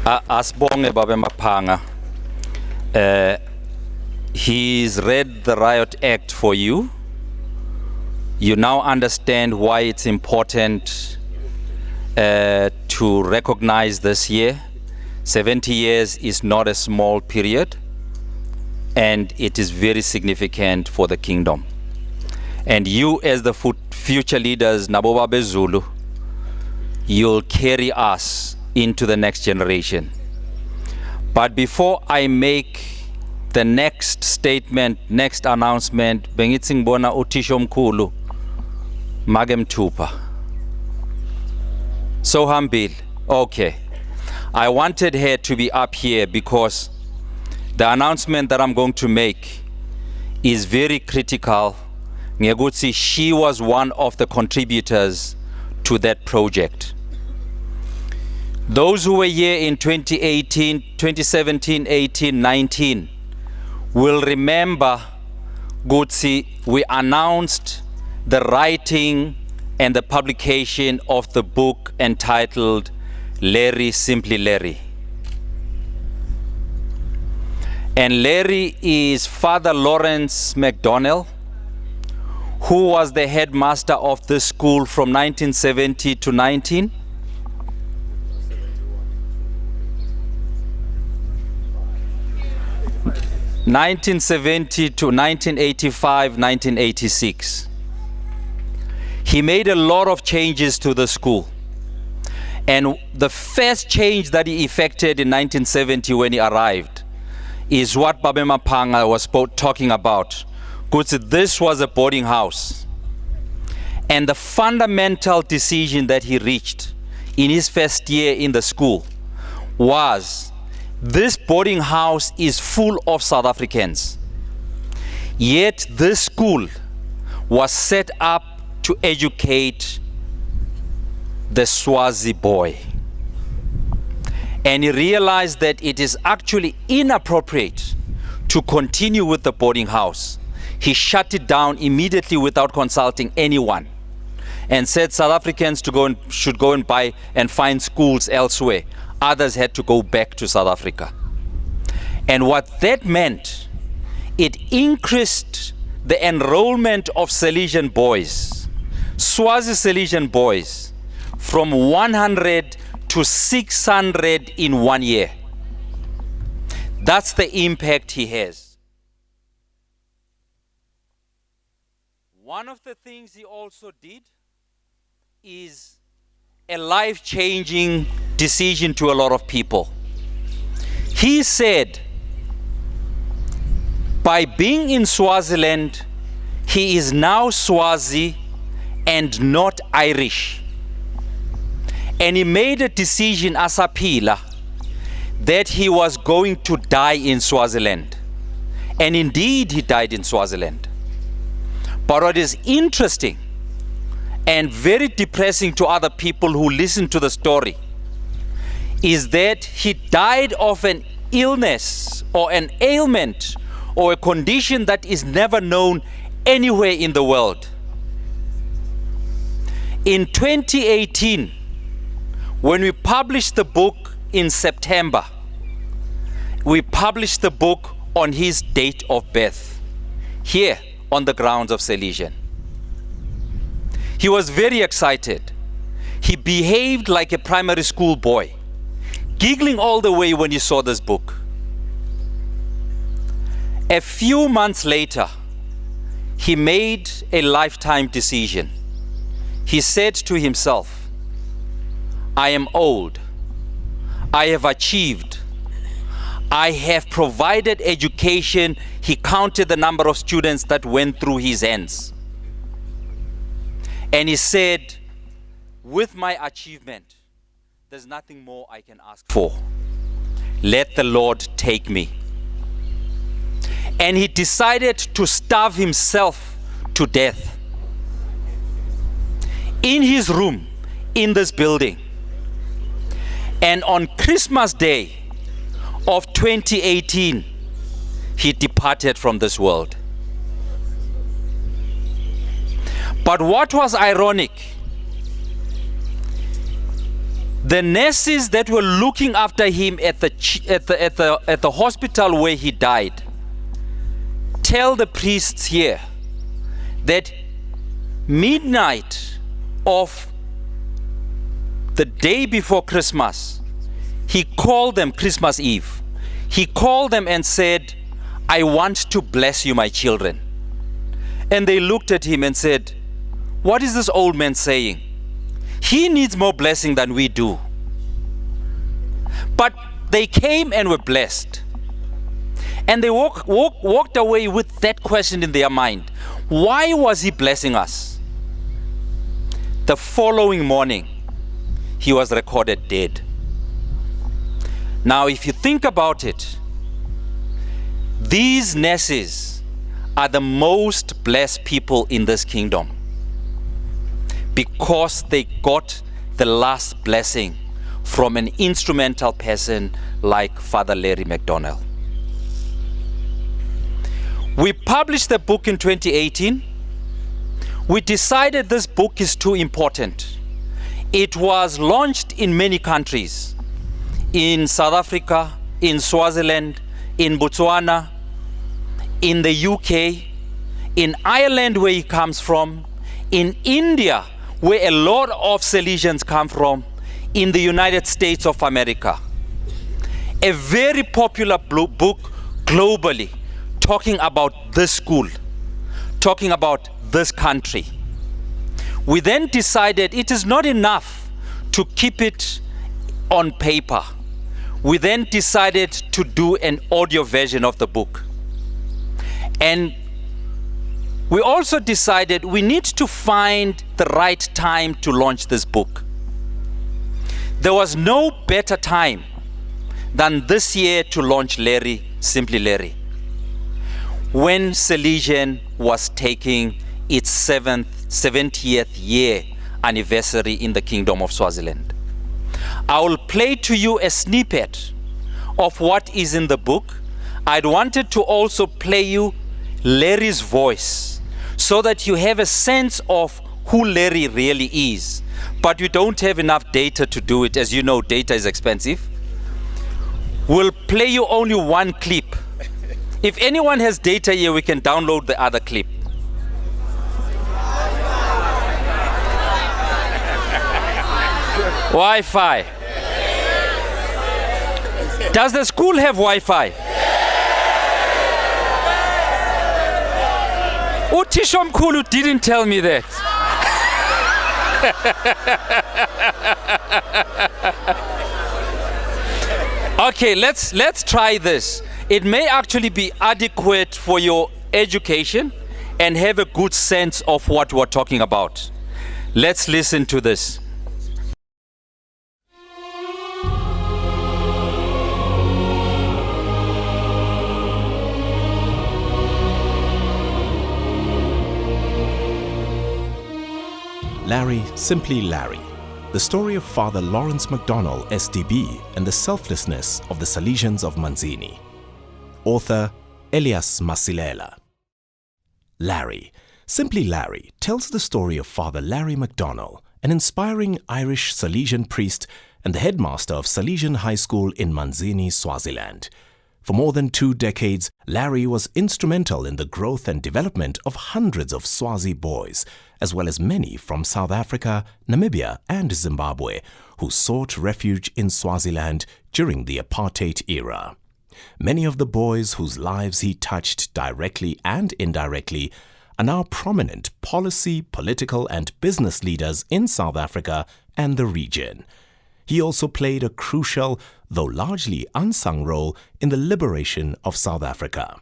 Asibonge Baba Maphanga. He's read the Riot Act for you. You now understand why it's important to recognize this year. 70 years is not a small period, and it is very significant for the kingdom. And you, as the future leaders, Naboba Bezulu, you'll carry us into the next generation. But before I make the next statement, next announcement, bengithi ngibona uthisha omkhulu Magem Tupa. So humble. Okay. I wanted her to be up here because the announcement that I'm going to make is very critical. Ngekuthi she was one of the contributors to that project. Those who were here in 2018, 2017, 18, 19 will remember Gutsi, we announced the writing and the publication of the book entitled Larry, Simply Larry. And Larry is Father Lawrence McDonnell, who was the headmaster of this school from 1970 to 19. 1970 to 1985, 1986. He made a lot of changes to the school. And the first change that he effected in 1970 when he arrived is what Babe Maphanga was talking about. This was a boarding house. And the fundamental decision that he reached in his first year in the school was this boarding house is full of South Africans. Yet this school was set up to educate the Swazi boy. And he realized that it is actually inappropriate to continue with the boarding house. He shut it down immediately without consulting anyone and said South Africans should go and buy and find schools elsewhere. Others had to go back to South Africa. And what that meant, it increased the enrollment of Salesian boys, Swazi Salesian boys, from 100 to 600 in 1 year. That's the impact he has. One of the things he also did is a life-changing decision to a lot of people. He said, by being in Swaziland, he is now Swazi and not Irish. And he made a decision as a Pila that he was going to die in Swaziland. And indeed, he died in Swaziland. But what is interesting and very depressing to other people who listen to the story is that he died of an illness or an ailment or a condition that is never known anywhere in the world. In 2018, when we published the book in September, we published the book on his date of birth, here on the grounds of Salesian. He was very excited. He behaved like a primary school boy, giggling all the way when he saw this book. A few months later, he made a lifetime decision. He said to himself, I am old. I have achieved. I have provided education. He counted the number of students that went through his hands. And he said, with my achievement, there's nothing more I can ask for. Let the Lord take me. And he decided to starve himself to death in his room in this building. And on Christmas Day of 2018, he departed from this world. But what was ironic, The nurses that were looking after him at the hospital where he died tell the priests here that midnight of the day before Christmas, he called them, Christmas Eve, he called them and said, "I want to bless you, my children." And they looked at him and said, "What is this old man saying? He needs more blessing than we do." But they came and were blessed. And they walked away with that question in their mind. Why was he blessing us? The following morning, he was recorded dead. Now, if you think about it, these nurses are the most blessed people in this kingdom because they got the last blessing from an instrumental person like Father Larry McDonnell. We published the book in 2018. We decided this book is too important. It was launched in many countries, in South Africa, in Swaziland, in Botswana, in the UK, in Ireland where he comes from, in India where a lot of Salesians come from, in the United States of America. A very popular book globally, talking about this school, talking about this country. We then decided it is not enough to keep it on paper. We then decided to do an audio version of the book. And we also decided we need to find the right time to launch this book. There was no better time than this year to launch Larry, Simply Larry, when Salesian was taking its 70th year anniversary in the Kingdom of Swaziland. I will play to you a snippet of what is in the book. I'd wanted to also play you Larry's voice so that you have a sense of who Larry really is. But we don't have enough data to do it. As you know, data is expensive. We'll play you only one clip. If anyone has data here, we can download the other clip. Wi-Fi. Does the school have Wi-Fi? Utisho Mkhulu didn't tell me that. Okay, let's try this. It may actually be adequate for your education and have a good sense of what we're talking about. Let's listen to this. Larry, Simply Larry. The story of Father Lawrence McDonnell, SDB, and the selflessness of the Salesians of Manzini. Author, Elias Masilela. Larry, Simply Larry, tells the story of Father Larry McDonnell, an inspiring Irish Salesian priest and the headmaster of Salesian High School in Manzini, Swaziland. For more than 2 decades, Larry was instrumental in the growth and development of hundreds of Swazi boys, as well as many from South Africa, Namibia and Zimbabwe, who sought refuge in Swaziland during the apartheid era. Many of the boys whose lives he touched directly and indirectly are now prominent policy, political and business leaders in South Africa and the region. He also played a crucial, though largely unsung role in the liberation of South Africa.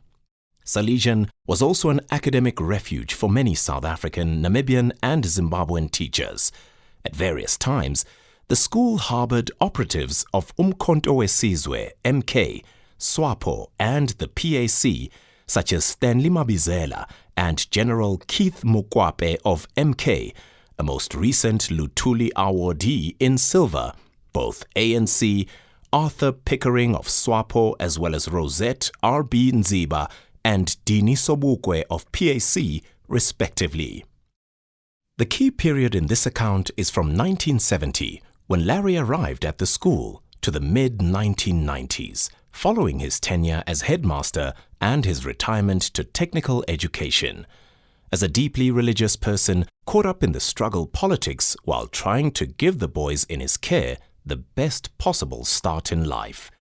Salesian was also an academic refuge for many South African, Namibian and Zimbabwean teachers. At various times, the school harbored operatives of Umkhonto weSizwe, MK, SWAPO and the PAC, such as Stanley Mabizela and General Keith Mokwape of MK, a most recent Luthuli awardee in silver, both ANC, Arthur Pickering of SWAPO as well as Rosette R.B. Nziba and Dini Sobukwe of PAC, respectively. The key period in this account is from 1970, when Larry arrived at the school to the mid-1990s, following his tenure as headmaster and his retirement to technical education. As a deeply religious person caught up in the struggle politics while trying to give the boys in his care the best possible start in life.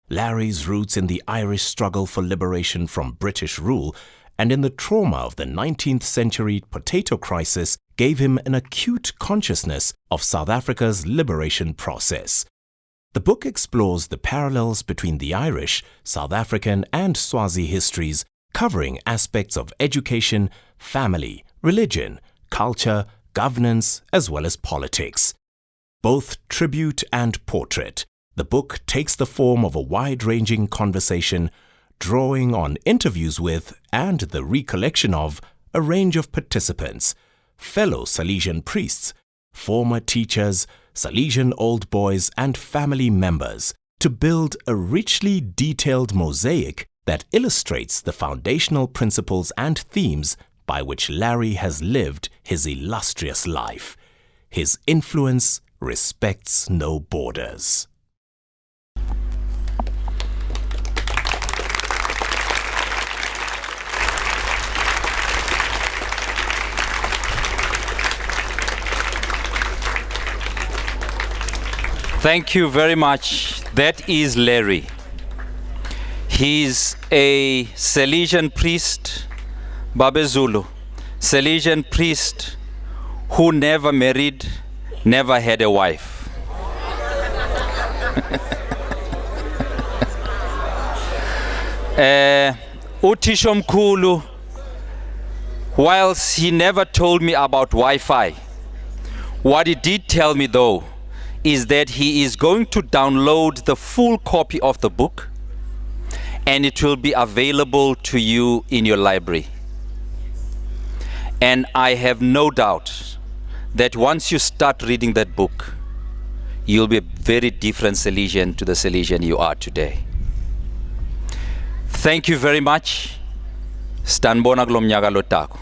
Larry's roots in the Irish struggle for liberation from British rule and in the trauma of the 19th century potato crisis gave him an acute consciousness of South Africa's liberation process. The book explores the parallels between the Irish, South African and Swazi histories, covering aspects of education, family, religion, culture, governance, as well as politics. Both tribute and portrait, the book takes the form of a wide-ranging conversation, drawing on interviews with and the recollection of a range of participants, fellow Salesian priests, former teachers, Salesian old boys and family members, to build a richly detailed mosaic that illustrates the foundational principles and themes by which Larry has lived his illustrious life. His influence respects no borders. Thank you very much. That is Larry. He's a Salesian priest, Babezulu, Salesian priest who never married, never had a wife. Utisho mkhulu, whilst he never told me about Wi-Fi, what he did tell me though is that he is going to download the full copy of the book and it will be available to you in your library. And I have no doubt that once you start reading that book, you'll be a very different Salesian to the Salesian you are today. Thank you very much. Stanbona glomnyaga lotako.